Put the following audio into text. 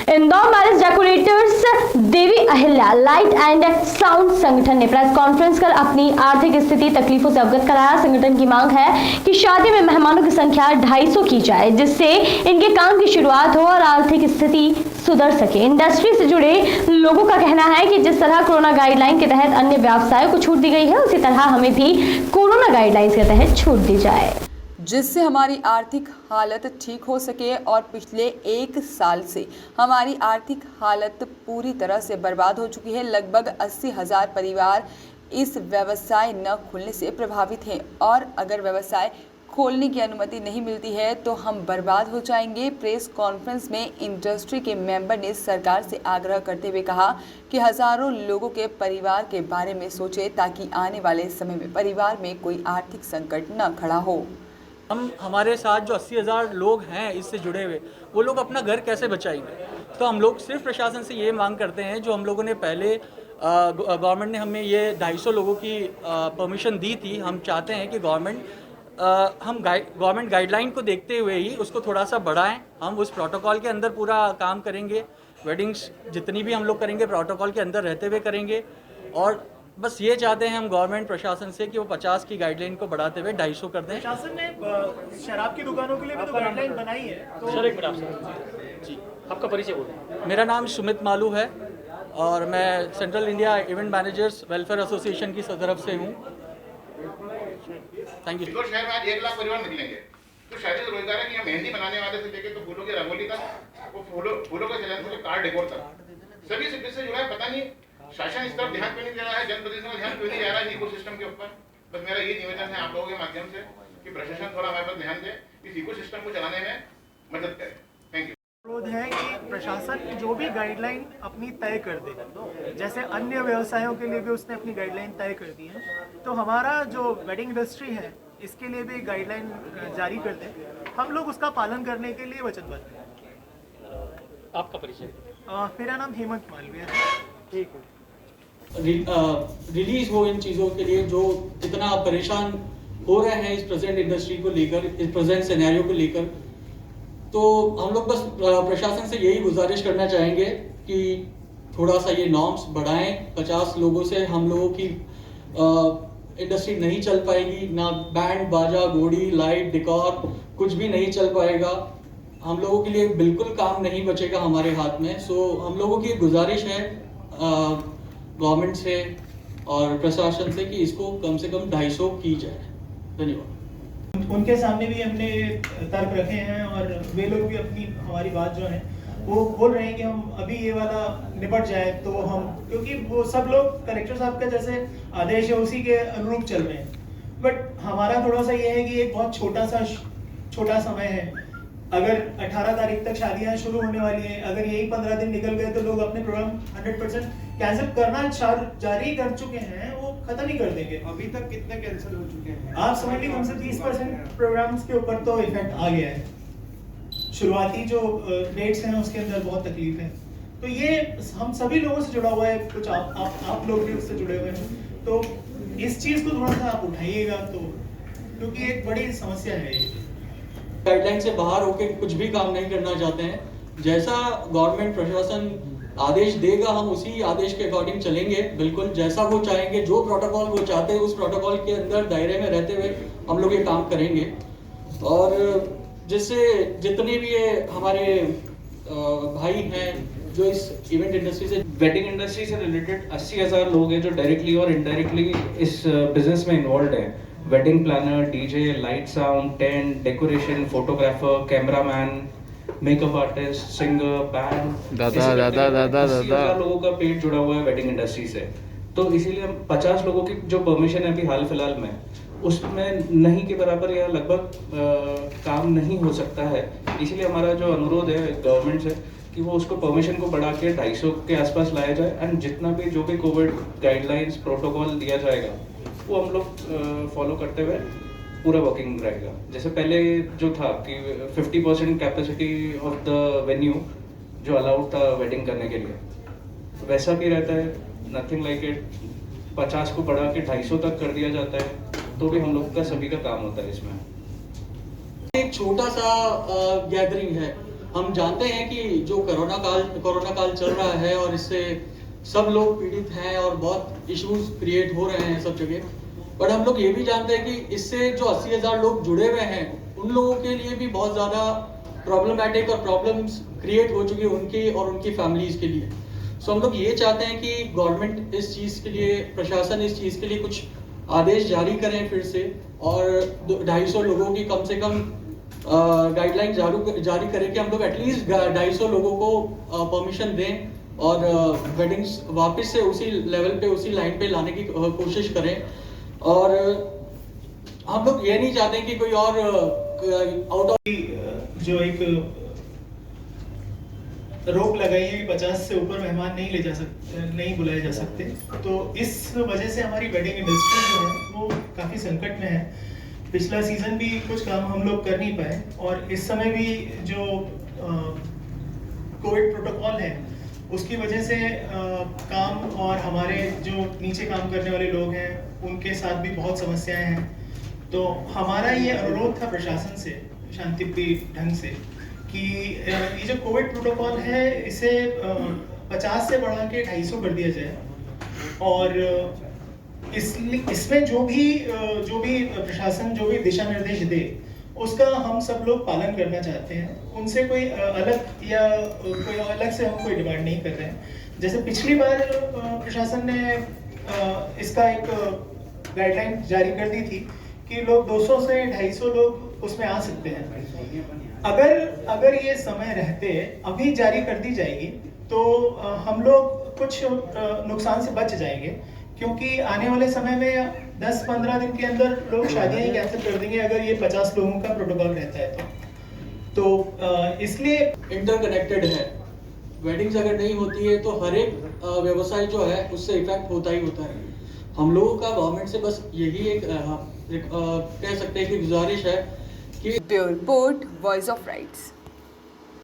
Indore marriage decorators Devi Ahilya light and sound संगठन ने press conference कर अपनी आर्थिक स्थिति तकलीफों से अवगत कराया। संगठन की मांग है कि शादी में मेहमानों की संख्या 250 की जाए, जिससे इनके काम की शुरुआत हो और आर्थिक स्थिति सुधर सके। इंडस्ट्री से जुड़े लोगों का कहना है कि जिस तरह कोरोना गाइडलाइन के तहत अन्य व्यवसायों को छूट दी गई है, उसी तरह हमें भी कोरोना गाइडलाइंस के तहत छूट दी जाए, जिससे हमारी आर्थिक हालत ठीक हो सके। और पिछले 1 साल से हमारी आर्थिक हालत पूरी तरह से बर्बाद हो चुकी है। लगभग 80,000 परिवार इस व्यवसाय न खुलने से प्रभावित हैं और अगर व्यवसाय खोलने की अनुमति नहीं मिलती है तो हम बर्बाद हो जाएंगे। प्रेस कॉन्फ्रेंस में इंडस्ट्री के मेंबर ने सरकार से आग्रह करते हुए कहा कि हजारों लोगों के परिवार के बारे में सोचे ताकि आने वाले समय में परिवार में कोई आर्थिक संकट न खड़ा हो। हमारे साथ जो 80,000 लोग हैं इससे जुड़े हुए, वो लोग अपना घर कैसे बचाएंगे। तो हम लोग सिर्फ प्रशासन से ये मांग करते हैं, जो हम लोगों ने पहले गवर्नमेंट ने हमें ये 250 लोगों की परमिशन दी थी। हम चाहते हैं कि गवर्नमेंट गाइडलाइन को देखते हुए ही उसको थोड़ा सा बढ़ाएं। हम उस प्रोटोकॉल के अंदर पूरा काम करेंगे। वेडिंग्स जितनी भी हम लोग करेंगे प्रोटोकॉल के अंदर रहते हुए करेंगे। और बस ये चाहते हैं हम गवर्नमेंट प्रशासन से कि वो 50 की गाइडलाइन को बढ़ाते हुए 250 कर दें। प्रशासन ने शराब की दुकानों के लिए भी तो गाइडलाइन बनाई है। तो सर, एक मिनट आप जी आपका परिचय बोलें। मेरा नाम सुमित मालू है और मैं central India event managers welfare association की तरफ से हूँ। Thank you. शहर में आज 1 लाख परिवार निकलेंगे तो शायद रोजगार है कि मेहंदी बनाने वाले से लेकर तो फूलों की रंगोली तक, वो फूलों का चलन से कार डेकोर तक, सभी से जुड़ा है। पता नहीं शासन इस तरफ ध्यान क्यों नहीं दे रहा है, जनप्रतिनिधियों का ध्यान क्यों नहीं जा रहा है इकोसिस्टम के ऊपर। बस मेरा ये निवेदन है आप लोगों के माध्यम से कि प्रशासन थोड़ा हमारे पर ध्यान दे, इस इकोसिस्टम को चलाने में मदद करे। Thank you. अनुरोध है कि प्रशासन जो भी गाइडलाइन अपनी तय कर दे, जैसे अन्य व्यवसायों के लिए भी उसने अपनी गाइडलाइन तय कर दी है, तो हमारा जो वेडिंग इंडस्ट्री है इसके लिए भी गाइडलाइन जारी कर दे। हम लोग उसका पालन करने के लिए वचनबद्ध हैं। आपका परिचय। मेरा नाम हेमंत मालवीय है। ठीक है। रिलीज हो इन चीज़ों के लिए जो इतना परेशान हो रहे हैं इस प्रेजेंट इंडस्ट्री को लेकर, इस प्रेजेंट सिनेरियो को लेकर। तो हम लोग बस प्रशासन से यही गुजारिश करना चाहेंगे कि थोड़ा सा ये नॉर्म्स बढ़ाएं। 50 लोगों से हम लोगों की इंडस्ट्री नहीं चल पाएगी। ना बैंड बाजा घोड़ी लाइट डेकोर कुछ भी नहीं चल पाएगा। हम लोगों के लिए बिल्कुल काम नहीं बचेगा हमारे हाथ में। सो हम लोगों की गुजारिश है गवर्नमेंट से और प्रशासन से कि इसको कम से कम 250 की जाए। धन्यवाद। उनके सामने भी हमने तर्क रखे हैं और वे लोग भी अपनी हमारी बात जो है वो बोल रहे हैं कि हम अभी ये वाला निपट जाए तो हम, क्योंकि वो सब लोग कलेक्टर साहब का जैसे आदेश है उसी के अनुरूप चल रहे हैं। बट हमारा थोड़ा सा ये है कि एक बहुत छोटा समय है। अगर 18 तारीख तक शादियां शुरू होने वाली हैं, अगर यही 15 दिन निकल गए तो लोग अपने प्रोग्राम 100% कैंसिल करना जारी कर चुके हैं, वो खत्म ही कर देंगे। अभी तक कितने कैंसिल हो चुके हैं? आप समझ लीजिए हमसे 30% प्रोग्राम्स के ऊपर तो इफेक्ट आ गया है। शुरुआती जो डेट्स हैं उसके अंदर बहुत तकलीफ है। तो ये हम सभी लोगों से जुड़ा हुआ है, कुछ आप लोग भी उससे जुड़े हुए हैं। तो इस चीज को थोड़ा सा आप उठाइएगा, तो क्योंकि एक बड़ी समस्या है ये। गाइडलाइन से बाहर होकर कुछ भी काम नहीं करना चाहते हैं। जैसा गवर्नमेंट प्रशासन आदेश देगा हम उसी आदेश के अकॉर्डिंग चलेंगे। बिल्कुल जैसा वो चाहेंगे, जो प्रोटोकॉल वो चाहते हैं उस प्रोटोकॉल के अंदर दायरे में रहते हुए हम लोग ये काम करेंगे। और जिससे जितने भी ये हमारे भाई हैं जो इस इवेंट इंडस्ट्री से, वेडिंग इंडस्ट्री से रिलेटेड 80,000 लोग हैं जो डायरेक्टली और इनडायरेक्टली इस बिजनेस में इन्वॉल्व हैं। Wedding planner, DJ, light sound, tent, decoration, photographer, cameraman, makeup artist, singer, band, दादा लोगों का पेट जुड़ा हुआ है वेडिंग इंडस्ट्री से। तो इसीलिए हम 50 लोगों की जो परमिशन है अभी हाल फिलहाल में, उसमें नहीं के बराबर या लगभग काम नहीं हो सकता है। इसीलिए हमारा जो अनुरोध है गवर्नमेंट से कि वो उसको परमिशन को बढ़ा के 250 के आसपास लाया जाए। एंड जितना भी जो भी कोविड गाइडलाइंस प्रोटोकॉल दिया जाएगा वो हम लोग फॉलो करते हुए पूरा वर्किंग रहेगा। जैसे पहले जो था कि 50% कैपेसिटी ऑफ द वेन्यू जो अलाउड था वेडिंग करने के लिए, वैसा भी रहता है। Nothing like it. 50 को बढ़ा के 250 तक कर दिया जाता है, तो भी हम लोग का सभी का काम होता है इसमें। एक छोटा सा गैदरिंग है। हम जानते हैं कि जो कोरोना काल चल रहा है और इससे सब लोग पीड़ित हैं और बहुत इश्यूज क्रिएट हो रहे हैं सब जगह। बट हम लोग ये भी जानते हैं कि इससे जो 80,000 लोग जुड़े हुए हैं उन लोगों के लिए भी बहुत ज़्यादा प्रॉब्लमैटिक और प्रॉब्लम्स क्रिएट हो चुकी है उनकी और उनकी फैमिलीज़ के लिए। सो हम लोग ये चाहते हैं कि गवर्नमेंट इस चीज़ के लिए, प्रशासन इस चीज़ के लिए कुछ आदेश जारी करें फिर से और 250 लोगों की कम से कम गाइडलाइन जारी करें कि हम लोग एटलीस्ट 250 लोगों को परमिशन दें और वेडिंग्स वापस से उसी लेवल पे, उसी लाइन पे लाने की कोशिश करें। और हम लोग ये नहीं चाहते कि कोई और आउट ऑफ जो एक रोक लगाई है कि 50 से ऊपर मेहमान नहीं बुलाए जा सकते, तो इस वजह से हमारी वेडिंग इंडस्ट्री जो है वो काफ़ी संकट में है। पिछला सीजन भी कुछ काम हम लोग कर नहीं पाए और इस समय भी जो कोविड प्रोटोकॉल है उसकी वजह से काम और हमारे जो नीचे काम करने वाले लोग हैं उनके साथ भी बहुत समस्याएं हैं। तो हमारा ये अनुरोध था प्रशासन से शांतिप्रिय ढंग से कि ये जो कोविड प्रोटोकॉल है इसे 50 से बढ़ा के 250 कर दिया जाए और इसमें जो भी प्रशासन जो भी दिशा निर्देश दे उसका हम सब लोग पालन करना चाहते हैं। उनसे कोई अलग से हम कोई डिमांड नहीं कर रहे हैं। जैसे पिछली बार प्रशासन ने इसका एक गाइडलाइन जारी कर दी थी कि लोग 200 से 250 लोग उसमें आ सकते हैं। अगर ये समय रहते अभी जारी कर दी जाएगी तो हम लोग कुछ नुकसान से बच जाएंगे, क्योंकि आने वाले समय में 10-15 दिन के अंदर लोग शादियां ही कैंसिल कर देंगे अगर ये 50 लोगों का प्रोटोकॉल रहता है तो इसलिए इंटरकनेक्टेड है। वेडिंग्स अगर नहीं होती है तो हर एक व्यवसाय जो है उससे इफेक्ट होता ही होता है। हम लोगों का गवर्नमेंट से बस यही एक कह सकते हैं कि गुजारिश है कि bureau report, voice of rights.